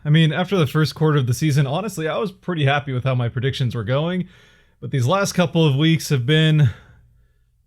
I mean, after the first quarter of the season, honestly, I was pretty happy with how my predictions were going, but these last couple of weeks have been,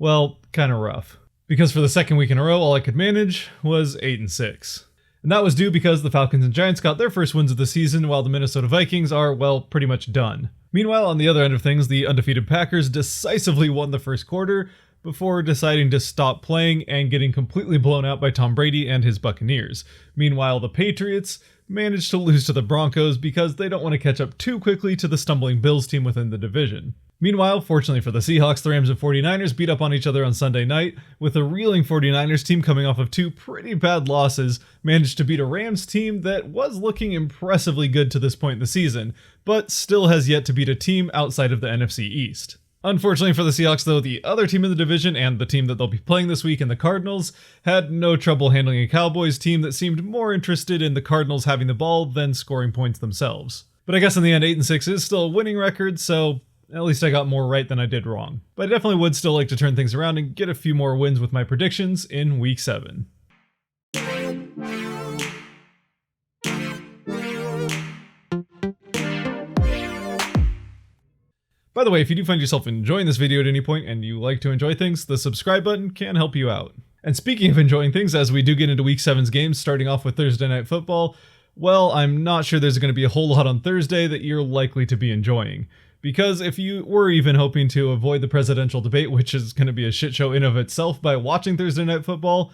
well, kind of rough. Because for the second week in a row, all I could manage was 8-6. And that was due because the Falcons and Giants got their first wins of the season, while the Minnesota Vikings are, well, pretty much done. Meanwhile, on the other end of things, the undefeated Packers decisively won the first quarter before deciding to stop playing and getting completely blown out by Tom Brady and his Buccaneers. Meanwhile, the Patriots managed to lose to the Broncos because they don't want to catch up too quickly to the stumbling Bills team within the division. Meanwhile, fortunately for the Seahawks, the Rams and 49ers beat up on each other on Sunday night, with a reeling 49ers team coming off of two pretty bad losses, managed to beat a Rams team that was looking impressively good to this point in the season, but still has yet to beat a team outside of the NFC East. Unfortunately for the Seahawks, though, the other team in the division and the team that they'll be playing this week in the Cardinals had no trouble handling a Cowboys team that seemed more interested in the Cardinals having the ball than scoring points themselves. But I guess in the end, 8-6 is still a winning record, so at least I got more right than I did wrong. But I definitely would still like to turn things around and get a few more wins with my predictions in Week 7. By the way, if you do find yourself enjoying this video at any point and you like to enjoy things, the subscribe button can help you out. And speaking of enjoying things, as we do get into Week 7's games, starting off with Thursday Night Football, well, I'm not sure there's going to be a whole lot on Thursday that you're likely to be enjoying. Because if you were even hoping to avoid the presidential debate, which is going to be a shit show in of itself by watching Thursday Night Football,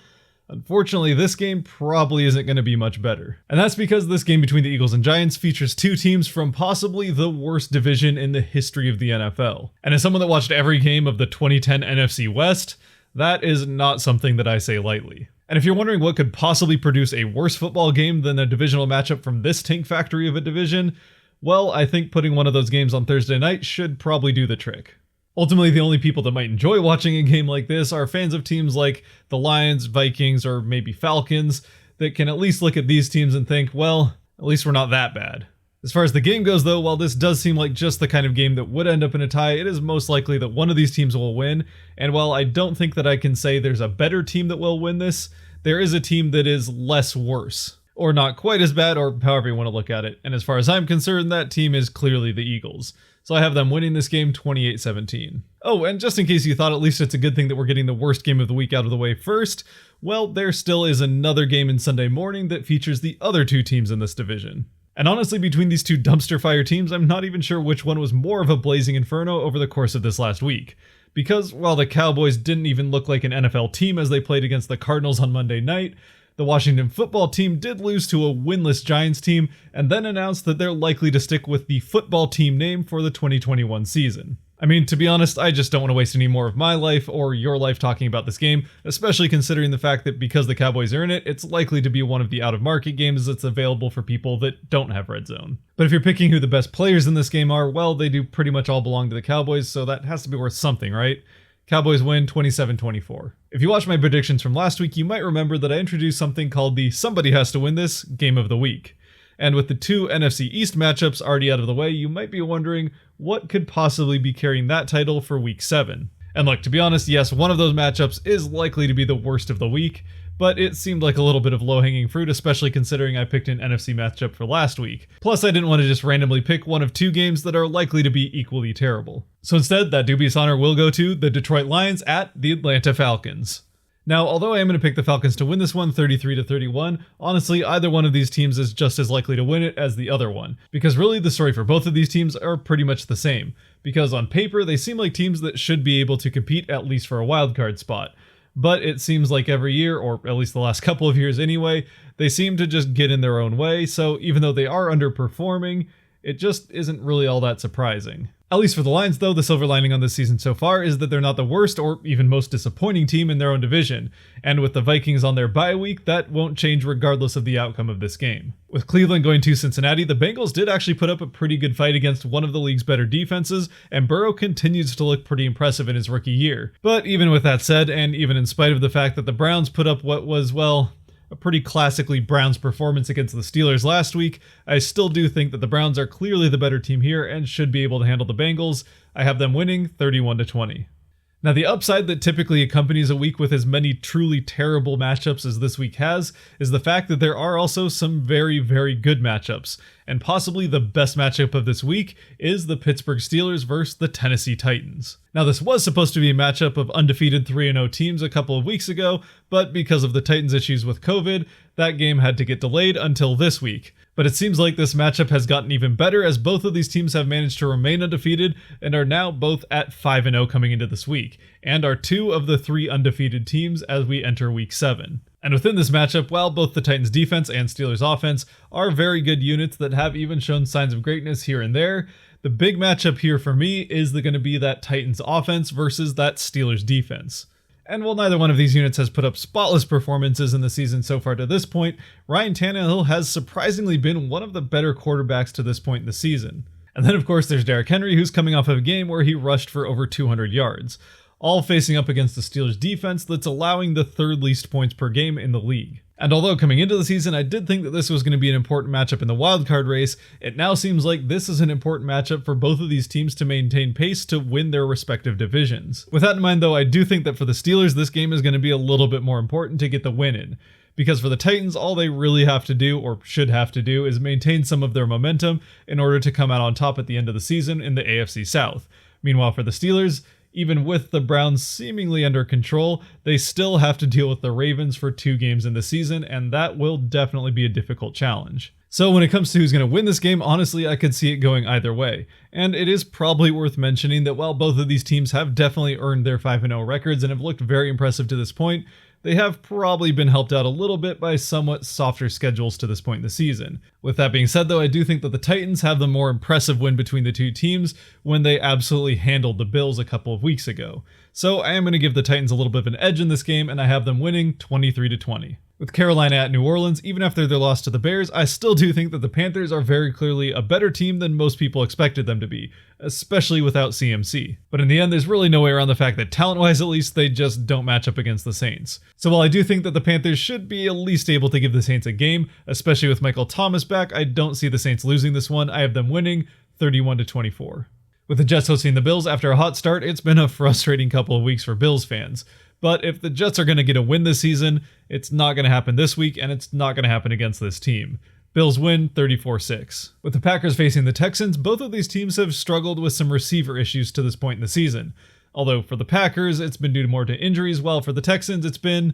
unfortunately this game probably isn't going to be much better. And that's because this game between the Eagles and Giants features two teams from possibly the worst division in the history of the NFL. And as someone that watched every game of the 2010 NFC West, that is not something that I say lightly. And if you're wondering what could possibly produce a worse football game than a divisional matchup from this tank factory of a division, well, I think putting one of those games on Thursday night should probably do the trick. Ultimately, the only people that might enjoy watching a game like this are fans of teams like the Lions, Vikings, or maybe Falcons that can at least look at these teams and think, well, at least we're not that bad. As far as the game goes, though, while this does seem like just the kind of game that would end up in a tie, it is most likely that one of these teams will win. And while I don't think that I can say there's a better team that will win this, there is a team that is less worse. Or not quite as bad, or however you want to look at it. And as far as I'm concerned, that team is clearly the Eagles. So I have them winning this game 28-17. Oh, and just in case you thought at least it's a good thing that we're getting the worst game of the week out of the way first, well, there still is another game in Sunday morning that features the other two teams in this division. And honestly, between these two dumpster fire teams, I'm not even sure which one was more of a blazing inferno over the course of this last week. Because while the Cowboys didn't even look like an NFL team as they played against the Cardinals on Monday night, the Washington football team did lose to a winless Giants team and then announced that they're likely to stick with the football team name for the 2021 season. I mean, to be honest, I just don't want to waste any more of my life or your life talking about this game, especially considering the fact that because the Cowboys are in it, it's likely to be one of the out-of-market games that's available for people that don't have Red Zone. But if you're picking who the best players in this game are, well, they do pretty much all belong to the Cowboys, so that has to be worth something, right? Cowboys win 27-24. If you watched my predictions from last week, you might remember that I introduced something called the Somebody Has to Win This Game of the Week. And with the two NFC East matchups already out of the way, you might be wondering what could possibly be carrying that title for Week 7. And look, to be honest, yes, one of those matchups is likely to be the worst of the week, but it seemed like a little bit of low-hanging fruit, especially considering I picked an NFC matchup for last week. Plus, I didn't want to just randomly pick one of two games that are likely to be equally terrible. So instead, that dubious honor will go to the Detroit Lions at the Atlanta Falcons. Now, although I am going to pick the Falcons to win this one 33-31, honestly, either one of these teams is just as likely to win it as the other one, because really the story for both of these teams are pretty much the same, because on paper they seem like teams that should be able to compete at least for a wildcard spot. But it seems like every year, or at least the last couple of years anyway, they seem to just get in their own way, so even though they are underperforming, it just isn't really all that surprising. At least for the Lions, though, the silver lining on this season so far is that they're not the worst or even most disappointing team in their own division, and with the Vikings on their bye week, that won't change regardless of the outcome of this game. With Cleveland going to Cincinnati, the Bengals did actually put up a pretty good fight against one of the league's better defenses, and Burrow continues to look pretty impressive in his rookie year. But even with that said, and even in spite of the fact that the Browns put up what was, well, a pretty classically Browns performance against the Steelers last week, I still do think that the Browns are clearly the better team here and should be able to handle the Bengals. I have them winning 31-20. Now, the upside that typically accompanies a week with as many truly terrible matchups as this week has is the fact that there are also some very, very good matchups. And possibly the best matchup of this week is the Pittsburgh Steelers versus the Tennessee Titans. Now, this was supposed to be a matchup of undefeated 3-0 teams a couple of weeks ago, but because of the Titans' issues with COVID, that game had to get delayed until this week. But it seems like this matchup has gotten even better as both of these teams have managed to remain undefeated and are now both at 5-0 coming into this week, and are 2 of the 3 undefeated teams as we enter week 7. And within this matchup, while both the Titans defense and Steelers offense are very good units that have even shown signs of greatness here and there, the big matchup here for me is going to be that Titans offense versus that Steelers defense. And while neither one of these units has put up spotless performances in the season so far to this point, Ryan Tannehill has surprisingly been one of the better quarterbacks to this point in the season. And then of course there's Derrick Henry, who's coming off of a game where he rushed for over 200 yards, all facing up against the Steelers defense that's allowing the 3rd least points per game in the league. And although coming into the season I did think that this was going to be an important matchup in the wildcard race, it now seems like this is an important matchup for both of these teams to maintain pace to win their respective divisions. With that in mind though, I do think that for the Steelers this game is going to be a little bit more important to get the win in. Because for the Titans, all they really have to do, or should have to do, is maintain some of their momentum in order to come out on top at the end of the season in the AFC South. Meanwhile for the Steelers, even with the Browns seemingly under control, they still have to deal with the Ravens for 2 games in the season, and that will definitely be a difficult challenge. So when it comes to who's going to win this game, honestly, I could see it going either way. And it is probably worth mentioning that while both of these teams have definitely earned their 5-0 records and have looked very impressive to this point, they have probably been helped out a little bit by somewhat softer schedules to this point in the season. With that being said though, I do think that the Titans have the more impressive win between the two teams when they absolutely handled the Bills a couple of weeks ago. So I am going to give the Titans a little bit of an edge in this game, and I have them winning 23-20. With Carolina at New Orleans, even after their loss to the Bears, I still do think that the Panthers are very clearly a better team than most people expected them to be, especially without CMC. But in the end, there's really no way around the fact that talent-wise at least, they just don't match up against the Saints. So while I do think that the Panthers should be at least able to give the Saints a game, especially with Michael Thomas back, I don't see the Saints losing this one. I have them winning 31-24. With the Jets hosting the Bills after a hot start, it's been a frustrating couple of weeks for Bills fans. But if the Jets are going to get a win this season, it's not going to happen this week, and it's not going to happen against this team. Bills win 34-6. With the Packers facing the Texans, both of these teams have struggled with some receiver issues to this point in the season. Although for the Packers, it's been due more to injuries, while for the Texans, it's been,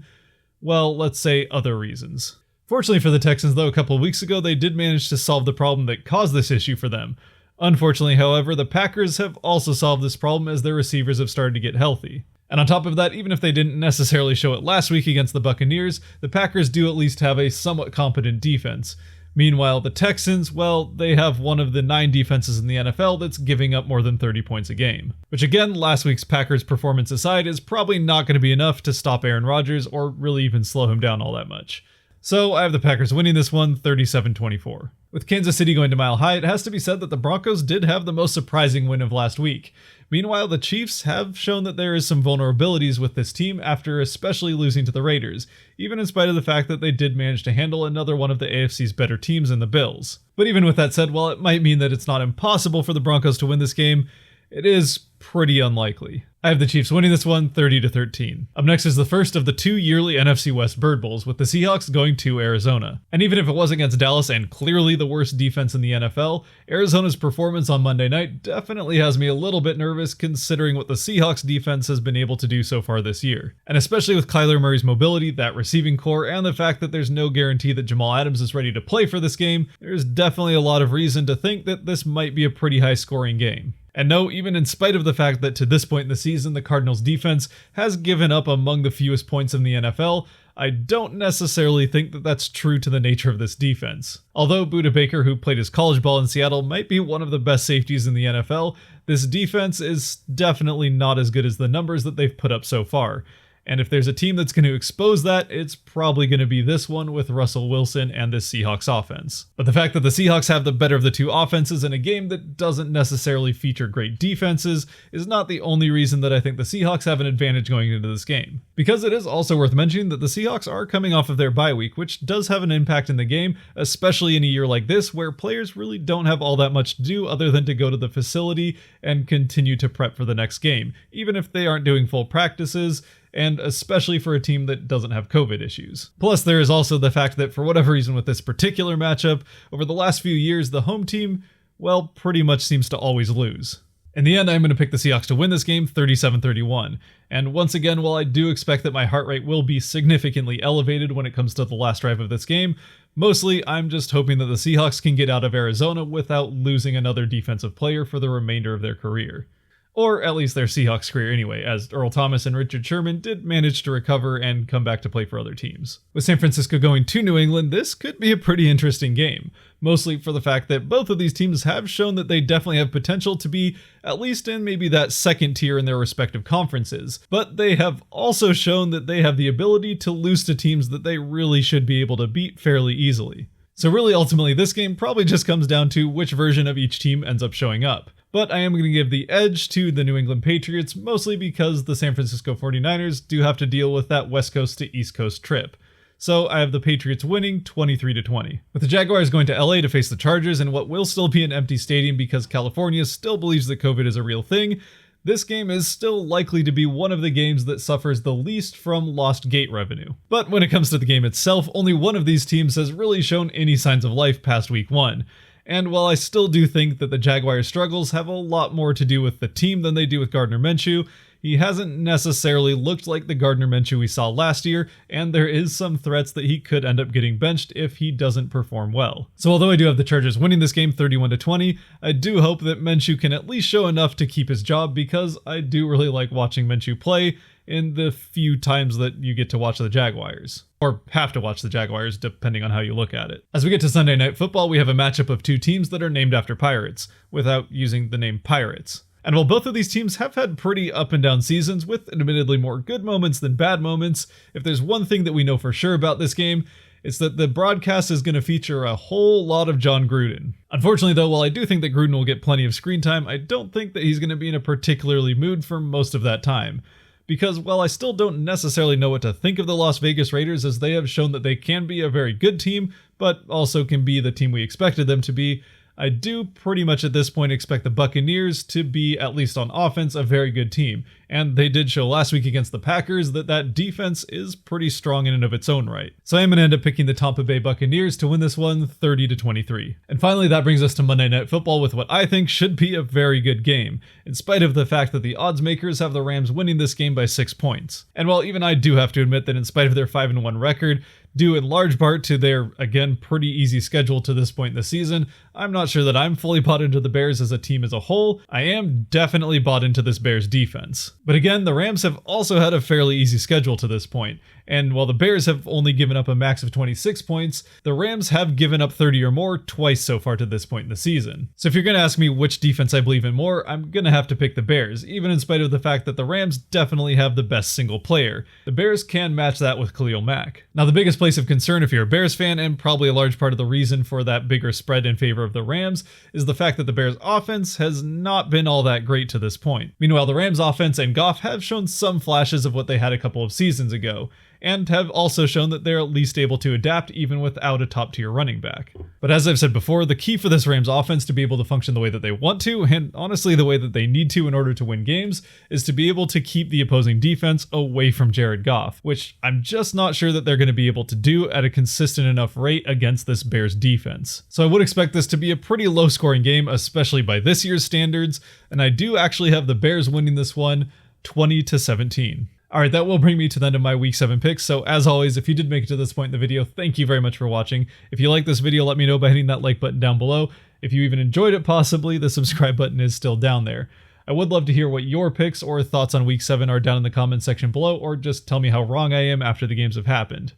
well, let's say other reasons. Fortunately for the Texans, though, a couple of weeks ago, they did manage to solve the problem that caused this issue for them. Unfortunately, however, the Packers have also solved this problem as their receivers have started to get healthy. And on top of that, even if they didn't necessarily show it last week against the Buccaneers, the Packers do at least have a somewhat competent defense. Meanwhile, the Texans, well, they have one of the 9 defenses in the NFL that's giving up more than 30 points a game. Which again, last week's Packers performance aside, is probably not going to be enough to stop Aaron Rodgers or really even slow him down all that much. So I have the Packers winning this one 37-24. With Kansas City going to Mile High, it has to be said that the Broncos did have the most surprising win of last week. Meanwhile, the Chiefs have shown that there is some vulnerabilities with this team after especially losing to the Raiders, even in spite of the fact that they did manage to handle another one of the AFC's better teams in the Bills. But even with that said, while it might mean that it's not impossible for the Broncos to win this game, it is pretty unlikely. I have the Chiefs winning this one 30-13. Up next is the first of the 2 yearly NFC West Bird Bowls, with the Seahawks going to Arizona. And even if it was against Dallas and clearly the worst defense in the NFL, Arizona's performance on Monday night definitely has me a little bit nervous considering what the Seahawks defense has been able to do so far this year. And especially with Kyler Murray's mobility, that receiving core, and the fact that there's no guarantee that Jamal Adams is ready to play for this game, there's definitely a lot of reason to think that this might be a pretty high scoring game. And no, even in spite of the fact that to this point in the season, the Cardinals' defense has given up among the fewest points in the NFL, I don't necessarily think that that's true to the nature of this defense. Although Budda Baker, who played his college ball in Seattle, might be one of the best safeties in the NFL, this defense is definitely not as good as the numbers that they've put up so far. And if there's a team that's going to expose that, it's probably going to be this one with Russell Wilson and this Seahawks offense. But the fact that the Seahawks have the better of the two offenses in a game that doesn't necessarily feature great defenses is not the only reason that I think the Seahawks have an advantage going into this game. Because it is also worth mentioning that the Seahawks are coming off of their bye week, which does have an impact in the game, especially in a year like this where players really don't have all that much to do other than to go to the facility and continue to prep for the next game, even if they aren't doing full practices, and especially for a team that doesn't have COVID issues. Plus, there is also the fact that for whatever reason with this particular matchup, over the last few years, the home team, well, pretty much seems to always lose. In the end, I'm going to pick the Seahawks to win this game 37-31. And once again, while I do expect that my heart rate will be significantly elevated when it comes to the last drive of this game, mostly I'm just hoping that the Seahawks can get out of Arizona without losing another defensive player for the remainder of their career. Or at least their Seahawks career anyway, as Earl Thomas and Richard Sherman did manage to recover and come back to play for other teams. With San Francisco going to New England, this could be a pretty interesting game, mostly for the fact that both of these teams have shown that they definitely have potential to be at least in maybe that second tier in their respective conferences, but they have also shown that they have the ability to lose to teams that they really should be able to beat fairly easily. So really, ultimately, this game probably just comes down to which version of each team ends up showing up. But I am going to give the edge to the New England Patriots, mostly because the San Francisco 49ers do have to deal with that West Coast to East Coast trip. So I have the Patriots winning 23-20. With the Jaguars going to LA to face the Chargers in what will still be an empty stadium because California still believes that COVID is a real thing, this game is still likely to be one of the games that suffers the least from lost gate revenue. But when it comes to the game itself, only one of these teams has really shown any signs of life past week 1. And while I still do think that the Jaguars' struggles have a lot more to do with the team than they do with Gardner Minshew, he hasn't necessarily looked like the Gardner Minshew we saw last year, and there is some threats that he could end up getting benched if he doesn't perform well. So although I do have the Chargers winning this game 31-20, I do hope that Minshew can at least show enough to keep his job because I do really like watching Minshew play in the few times that you get to watch the Jaguars. Or have to watch the Jaguars, depending on how you look at it. As we get to Sunday Night Football, we have a matchup of two teams that are named after pirates, without using the name Pirates. And while both of these teams have had pretty up and down seasons, with admittedly more good moments than bad moments, if there's one thing that we know for sure about this game, it's that the broadcast is going to feature a whole lot of John Gruden. Unfortunately though, while I do think that Gruden will get plenty of screen time, I don't think that he's going to be in a particularly mood for most of that time. Because while I still don't necessarily know what to think of the Las Vegas Raiders, as they have shown that they can be a very good team, but also can be the team we expected them to be, I do pretty much at this point expect the Buccaneers to be, at least on offense, a very good team. And they did show last week against the Packers that that defense is pretty strong in and of its own right. So I am going to end up picking the Tampa Bay Buccaneers to win this one 30-23. And finally, that brings us to Monday Night Football with what I think should be a very good game, in spite of the fact that the odds makers have the Rams winning this game by 6 points. And while even I do have to admit that in spite of their 5-1 record, due in large part to their, again, pretty easy schedule to this point in the season, I'm not sure that I'm fully bought into the Bears as a team as a whole. I am definitely bought into this Bears defense. But again, the Rams have also had a fairly easy schedule to this point. And while the Bears have only given up a max of 26 points, the Rams have given up 30 or more twice so far to this point in the season. So if you're going to ask me which defense I believe in more, I'm going to have to pick the Bears, even in spite of the fact that the Rams definitely have the best single player. The Bears can match that with Khalil Mack. Now, the biggest place of concern if you're a Bears fan, and probably a large part of the reason for that bigger spread in favor of the Rams, is the fact that the Bears' offense has not been all that great to this point. Meanwhile, the Rams' offense and Goff have shown some flashes of what they had a couple of seasons ago, and have also shown that they're at least able to adapt even without a top-tier running back. But as I've said before, the key for this Rams offense to be able to function the way that they want to, and honestly the way that they need to in order to win games, is to be able to keep the opposing defense away from Jared Goff, which I'm just not sure that they're going to be able to do at a consistent enough rate against this Bears defense. So I would expect this to be a pretty low-scoring game, especially by this year's standards, and I do actually have the Bears winning this one 20-17. Alright, that will bring me to the end of my Week 7 picks, so as always, if you did make it to this point in the video, thank you very much for watching. If you like this video, let me know by hitting that like button down below. If you even enjoyed it possibly, the subscribe button is still down there. I would love to hear what your picks or thoughts on Week 7 are down in the comments section below, or just tell me how wrong I am after the games have happened.